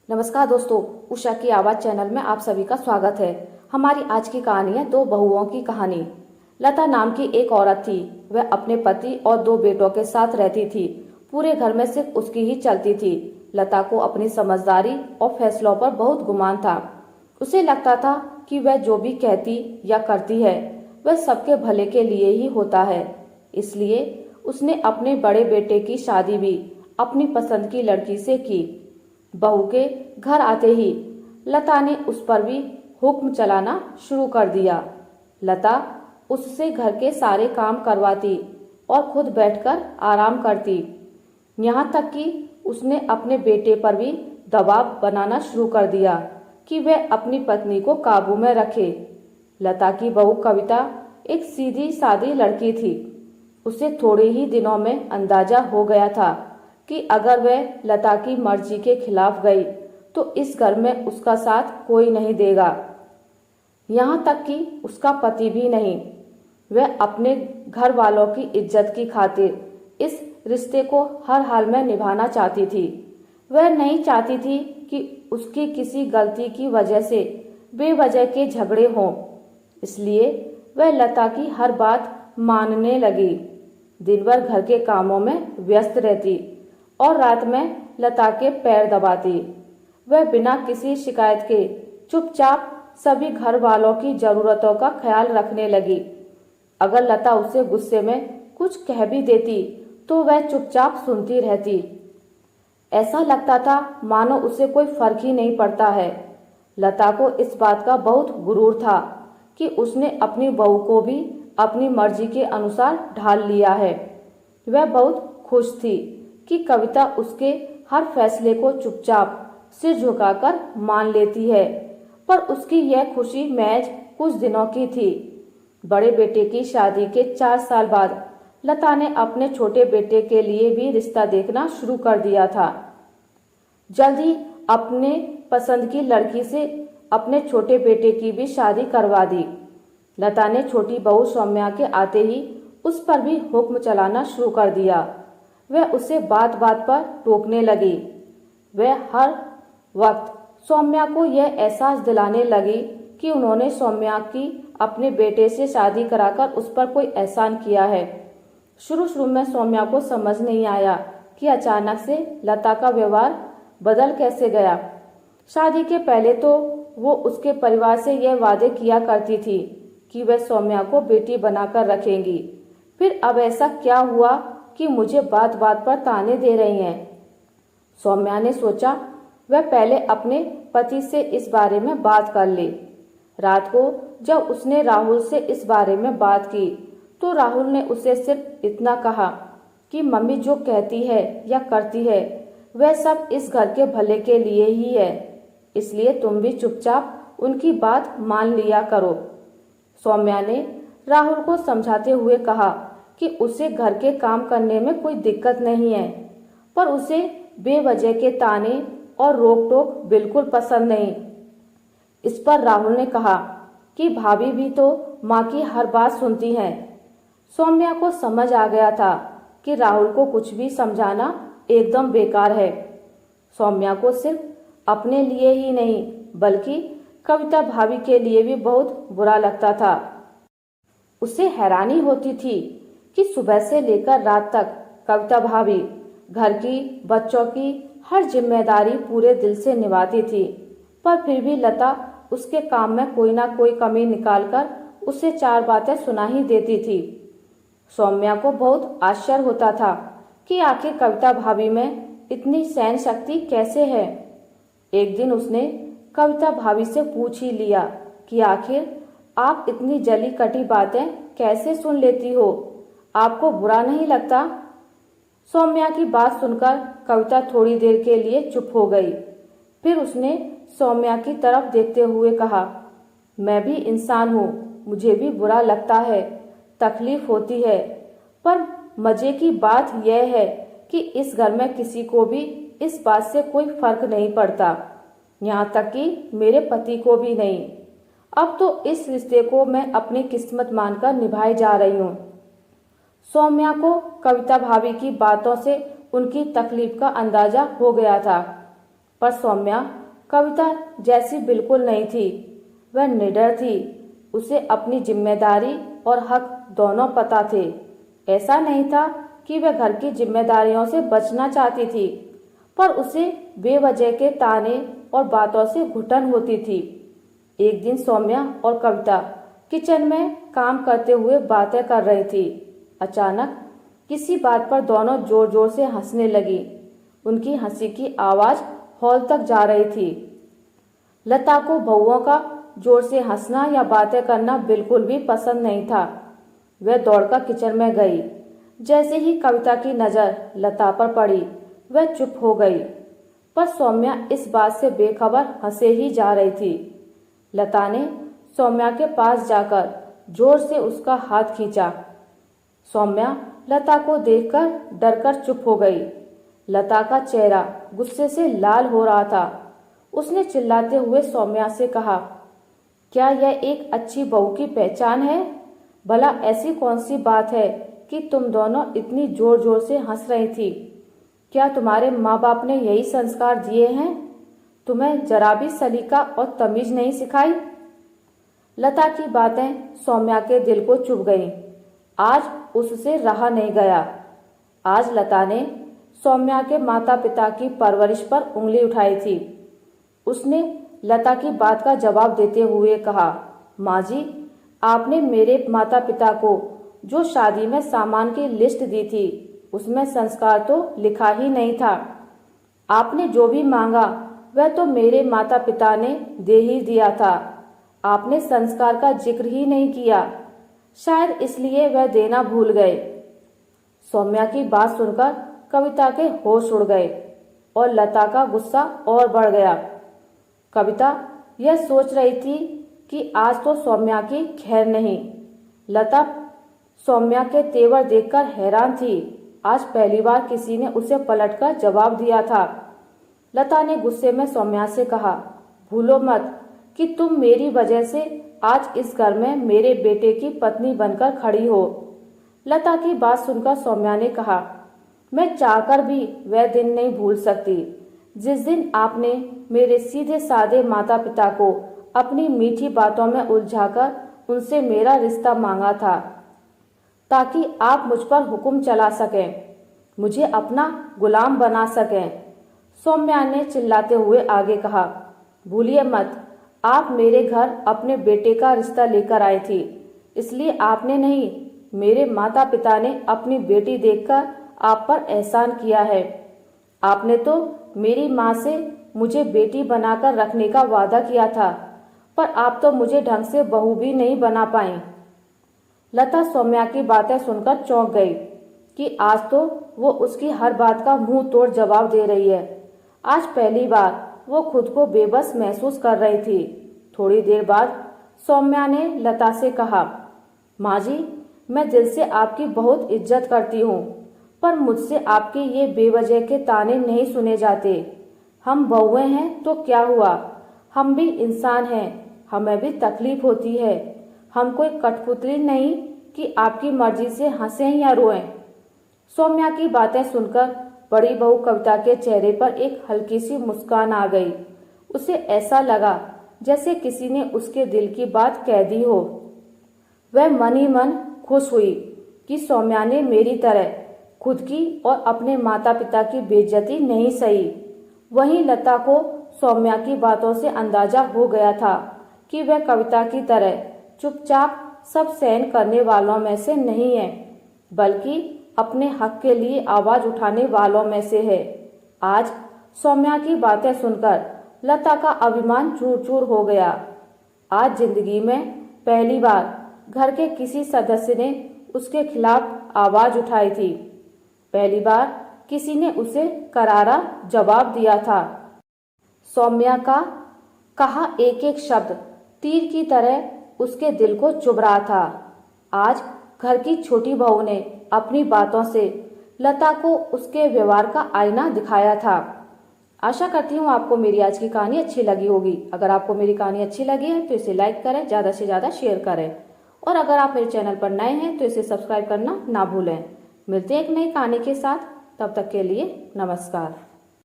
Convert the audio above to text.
नमस्कार दोस्तों, उषा की आवाज चैनल में आप सभी का स्वागत है। हमारी आज की कहानी है दो बहुओं की कहानी। लता नाम की एक औरत थी। वह अपने पति और दो बेटों के साथ रहती थी। पूरे घर में सिर्फ उसकी ही चलती थी। लता को अपनी समझदारी और फैसलों पर बहुत गुमान था। उसे लगता था कि वह जो भी कहती या करती है वह सबके भले के लिए ही होता है। इसलिए उसने अपने बड़े बेटे की शादी भी अपनी पसंद की लड़की से की। बहू के घर आते ही लता ने उस पर भी हुक्म चलाना शुरू कर दिया। लता उससे घर के सारे काम करवाती और खुद बैठकर आराम करती। यहाँ तक कि उसने अपने बेटे पर भी दबाव बनाना शुरू कर दिया कि वह अपनी पत्नी को काबू में रखे। लता की बहू कविता एक सीधी सादी लड़की थी। उसे थोड़े ही दिनों में अंदाजा हो गया था कि अगर वह लता की मर्जी के खिलाफ गई तो इस घर में उसका साथ कोई नहीं देगा, यहाँ तक कि उसका पति भी नहीं। वह अपने घर वालों की इज्जत की खातिर इस रिश्ते को हर हाल में निभाना चाहती थी। वह नहीं चाहती थी कि उसकी किसी गलती की वजह से बेवजह के झगड़े हों। इसलिए वह लता की हर बात मानने लगी। दिन भर घर के कामों में व्यस्त रहती और रात में लता के पैर दबाती। वह बिना किसी शिकायत के चुपचाप सभी घर वालों की जरूरतों का ख्याल रखने लगी। अगर लता उसे गुस्से में कुछ कह भी देती तो वह चुपचाप सुनती रहती। ऐसा लगता था मानो उसे कोई फर्क ही नहीं पड़ता है। लता को इस बात का बहुत गुरूर था कि उसने अपनी बहू को भी अपनी मर्जी के अनुसार ढाल लिया है। वह बहुत खुश थी कि कविता उसके हर फैसले को चुपचाप सिर झुकाकर मान लेती है। पर उसकी यह खुशी महज कुछ दिनों की थी। बड़े बेटे की शादी के 4 साल बाद लता ने अपने छोटे बेटे के लिए भी रिश्ता देखना शुरू कर दिया था। जल्द ही अपने पसंद की लड़की से अपने छोटे बेटे की भी शादी करवा दी। लता ने छोटी बहू सौम्या के आते ही उस पर भी हुक्म चलाना शुरू कर दिया। वह उसे बात बात पर टोकने लगी। वह हर वक्त सौम्या को यह एहसास दिलाने लगी कि उन्होंने सौम्या की अपने बेटे से शादी कराकर उस पर कोई एहसान किया है। शुरू में सौम्या को समझ नहीं आया कि अचानक से लता का व्यवहार बदल कैसे गया। शादी के पहले तो वो उसके परिवार से यह वादे किया करती थी कि वह सौम्या को बेटी बनाकर रखेंगी। फिर अब ऐसा क्या हुआ कि मुझे बात बात पर ताने दे रही हैं। सौम्या ने सोचा वह पहले अपने पति से इस बारे में बात कर ले। रात को जब उसने राहुल से इस बारे में बात की तो राहुल ने उसे सिर्फ इतना कहा कि मम्मी जो कहती है या करती है वह सब इस घर के भले के लिए ही है, इसलिए तुम भी चुपचाप उनकी बात मान लिया करो। सौम्या ने राहुल को समझाते हुए कहा कि उसे घर के काम करने में कोई दिक्कत नहीं है, पर उसे बेवजह के ताने और रोक टोक बिल्कुल पसंद नहीं। इस पर राहुल ने कहा कि भाभी भी तो माँ की हर बात सुनती हैं। सौम्या को समझ आ गया था कि राहुल को कुछ भी समझाना एकदम बेकार है। सौम्या को सिर्फ अपने लिए ही नहीं बल्कि कविता भाभी के लिए भी बहुत बुरा लगता था। उसे हैरानी होती थी कि सुबह से लेकर रात तक कविता भाभी घर की बच्चों की हर जिम्मेदारी पूरे दिल से निभाती थी, पर फिर भी लता उसके काम में कोई ना कोई कमी निकालकर उसे 4 बातें सुना ही देती थी। सौम्या को बहुत आश्चर्य होता था कि आखिर कविता भाभी में इतनी सहन शक्ति कैसे है। एक दिन उसने कविता भाभी से पूछ ही लिया कि आखिर आप इतनी जली कटी बातें कैसे सुन लेती हो, आपको बुरा नहीं लगता? सौम्या की बात सुनकर कविता थोड़ी देर के लिए चुप हो गई। फिर उसने सौम्या की तरफ देखते हुए कहा, मैं भी इंसान हूँ, मुझे भी बुरा लगता है, तकलीफ होती है, पर मजे की बात यह है कि इस घर में किसी को भी इस बात से कोई फर्क नहीं पड़ता, यहाँ तक कि मेरे पति को भी नहीं। अब तो इस रिश्ते को मैं अपनी किस्मत मानकर निभाई जा रही हूँ। सौम्या को कविता भाभी की बातों से उनकी तकलीफ का अंदाजा हो गया था। पर सौम्या कविता जैसी बिल्कुल नहीं थी। वह निडर थी। उसे अपनी जिम्मेदारी और हक दोनों पता थे। ऐसा नहीं था कि वह घर की जिम्मेदारियों से बचना चाहती थी, पर उसे बेवजह के ताने और बातों से घुटन होती थी। एक दिन सौम्या और कविता किचन में काम करते हुए बातें कर रही थी। अचानक किसी बात पर दोनों जोर जोर से हंसने लगी। उनकी हंसी की आवाज हॉल तक जा रही थी। लता को बहुओं का जोर से हंसना या बातें करना बिल्कुल भी पसंद नहीं था। वह दौड़कर किचन में गई। जैसे ही कविता की नजर लता पर पड़ी, वह चुप हो गई। पर सौम्या इस बात से बेखबर हंसे ही जा रही थी। लता ने सौम्या के पास जाकर जोर से उसका हाथ खींचा। सौम्या लता को देखकर डरकर चुप हो गई। लता का चेहरा गुस्से से लाल हो रहा था। उसने चिल्लाते हुए सौम्या से कहा, क्या यह एक अच्छी बहू की पहचान है? भला ऐसी कौन सी बात है कि तुम दोनों इतनी जोर जोर से हंस रही थी? क्या तुम्हारे माँ बाप ने यही संस्कार दिए हैं? तुम्हें जरा भी सलीका और तमीज नहीं सिखाई? लता की बातें सौम्या के दिल को चुभ गईं। आज उससे रहा नहीं गया। आज लता ने सौम्या के माता पिता की परवरिश पर उंगली उठाई थी। उसने लता की बात का जवाब देते हुए कहा, माँ जी, आपने मेरे माता पिता को जो शादी में सामान की लिस्ट दी थी, उसमें संस्कार तो लिखा ही नहीं था। आपने जो भी मांगा वह तो मेरे माता पिता ने दे ही दिया था। आपने संस्कार का जिक्र ही नहीं किया। शायद इसलिए वह देना भूल गए। सौम्या की बात सुनकर कविता के होश उड़ गए और लता का गुस्सा और बढ़ गया। कविता यह सोच रही थी कि आज तो सौम्या की खैर नहीं। लता सौम्या के तेवर देखकर हैरान थी। आज पहली बार किसी ने उसे पलटकर जवाब दिया था। लता ने गुस्से में सौम्या से कहा, भूलो मत कि तुम मेरी वजह से आज इस घर में मेरे बेटे की पत्नी बनकर खड़ी हो। लता की बात सुनकर सौम्या ने कहा, मैं चाहकर भी वह दिन नहीं भूल सकती जिस दिन आपने मेरे सीधे साधे माता पिता को अपनी मीठी बातों में उलझाकर उनसे मेरा रिश्ता मांगा था, ताकि आप मुझ पर हुक्म चला सकें, मुझे अपना गुलाम बना सकें। सौम्या ने चिल्लाते हुए आगे कहा, भूलिए मत, आप मेरे घर अपने बेटे का रिश्ता लेकर आई थी, इसलिए आपने नहीं, मेरे माता पिता ने अपनी बेटी देखकर आप पर एहसान किया है। आपने तो मेरी माँ से मुझे बेटी बनाकर रखने का वादा किया था, पर आप तो मुझे ढंग से बहू भी नहीं बना पाई। लता सौम्या की बातें सुनकर चौंक गई कि आज तो वो उसकी हर बात का मुंह तोड़ जवाब दे रही है। आज पहली बार वो खुद को बेबस महसूस कर रही थी। थोड़ी देर बाद सौम्या ने लता से कहा, माँ जी, मैं दिल से आपकी बहुत इज्जत करती हूँ, पर मुझसे आपके ये बेवजह के ताने नहीं सुने जाते। हम बहुएं हैं तो क्या हुआ, हम भी इंसान हैं, हमें भी तकलीफ होती है। हम कोई कठपुतली नहीं कि आपकी मर्जी से हंसें या रोएं। सौम्या की बातें सुनकर बड़ी बहू कविता के चेहरे पर एक हल्की सी मुस्कान आ गई। उसे ऐसा लगा जैसे किसी ने उसके दिल की बात कह दी हो। वह मन ही मन खुश हुई कि सौम्या ने मेरी तरह खुद की और अपने माता पिता की बेइज्जती नहीं सही। वहीं लता को सौम्या की बातों से अंदाजा हो गया था कि वह कविता की तरह चुपचाप सब सहन करने वालों में से नहीं है, बल्कि अपने हक के लिए आवाज उठाने वालों में से है। आज सौम्या की बातें सुनकर लता का अभिमान चूर चूर हो गया। आज जिंदगी में पहली बार घर के किसी सदस्य ने उसके खिलाफ आवाज उठाई थी। पहली बार किसी ने उसे करारा जवाब दिया था। सौम्या का कहा एक एक शब्द तीर की तरह उसके दिल को चुभ रहा था। आज घर की छोटी बहू ने अपनी बातों से लता को उसके व्यवहार का आईना दिखाया था। आशा करती हूँ आपको मेरी आज की कहानी अच्छी लगी होगी। अगर आपको मेरी कहानी अच्छी लगी है तो इसे लाइक करें, ज़्यादा से ज़्यादा शेयर करें, और अगर आप मेरे चैनल पर नए हैं तो इसे सब्सक्राइब करना ना भूलें। मिलते हैं एक नई कहानी के साथ, तब तक के लिए नमस्कार।